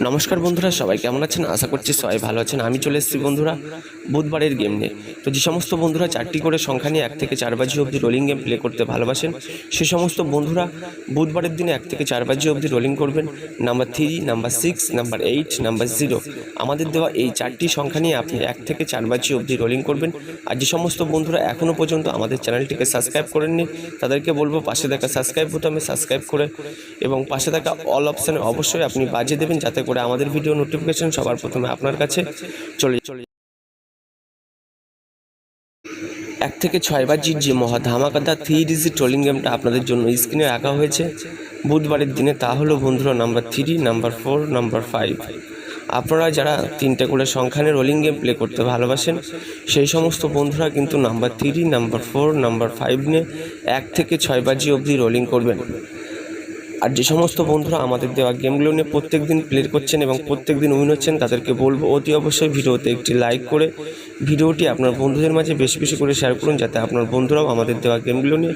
নমস্কার বন্ধুরা, সবাই কেমন আছেন? আশা করছি সবাই ভালো আছেন। আমি চলে এসেছি বন্ধুরা বুধবারের গেম নিয়ে। তো যে সমস্ত বন্ধুরা 4টি করে সংখ্যা নিয়ে 1 থেকে 4 বাজি অবধি রোলিং গেম প্লে করতে ভালোবাসেন, সে সমস্ত বন্ধুরা বুধবারের দিনে 1 থেকে 4 বাজি অবধি রোলিং করবেন। নাম্বার 3, নাম্বার 6, নাম্বার 8, নাম্বার 0 আমাদের দেওয়া এই 4টি সংখ্যা নিয়ে আপনি 1 থেকে 4 বাজি অবধি রোলিং করবেন। আর যে সমস্ত বন্ধুরা এখনও পর্যন্ত আমাদের চ্যানেলটিকে সাবস্ক্রাইব করেননি, তাদেরকে বলবো পাশে থাকা সাবস্ক্রাইব বোতামে সাবস্ক্রাইব করে এবং পাশে থাকা অল অপশানে অবশ্যই আপনি বাজিয়ে দেবেন, যাতে করে আমাদের ভিডিও নোটিফিকেশন সবার প্রথমে আপনার কাছে চলে। 1 থেকে 6 বাজির যে মহা ধামাকাদার 3 ডিজিট ট্রোলিং গেমটা আপনাদের জন্য স্ক্রিনে রাখা হয়েছে বুধবারের দিনে, তা হলো বন্ধুরা নাম্বার 3, নাম্বার 4, নাম্বার 5। আপনারা যারা 3টে করে সংখ্যা নিয়ে রোলিং গেম প্লে করতে ভালোবাসেন, সেই সমস্ত বন্ধুরা কিন্তু নাম্বার 3, নাম্বার 4, নাম্বার 5 নিয়ে 1 থেকে 6 বাজি অবধি রোলিং করবেন। আর যে সমস্ত বন্ধুরা আমাদের দেওয়া গেমগুলো নিয়ে প্রত্যেক দিন প্লে করছেন এবং প্রত্যেক দিন উইন হচ্ছেন, তাদেরকে বলবো অতি অবশ্যই ভিডিওতে একটি লাইক করে ভিডিওটি আপনার বন্ধুদের মাঝে বেশি বেশি করে শেয়ার করুন, যাতে আপনার বন্ধুরাও আমাদের দেওয়া গেমগুলো নিয়ে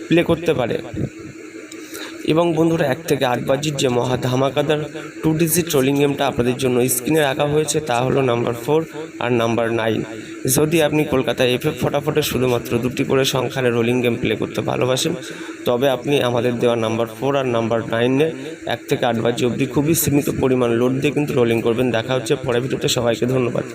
প্লে করতে পারে। এবং বন্ধুরা 1 থেকে 8 বাজির যে মহা ধামাকাদার 2 ডিজিট রোলিং গেমটা আপনাদের জন্য স্ক্রিনে রাখা হয়েছে, তা হলো নাম্বার 4 আর নাম্বার 9। যদি আপনি কলকাতায় FF ফটাফটে শুধুমাত্র 2টি করে সংখ্যার রোলিং গেম প্লে করতে ভালোবাসেন, তবে আপনি আমাদের দেওয়া নাম্বার 4 আর নাম্বার 9-এ 1 থেকে 8 বাজি অবধি খুবই সীমিত পরিমাণ লোড দিয়ে কিন্তু রোলিং করবেন। দেখা হচ্ছে পরের ভিডিওতে। সবাইকে ধন্যবাদ।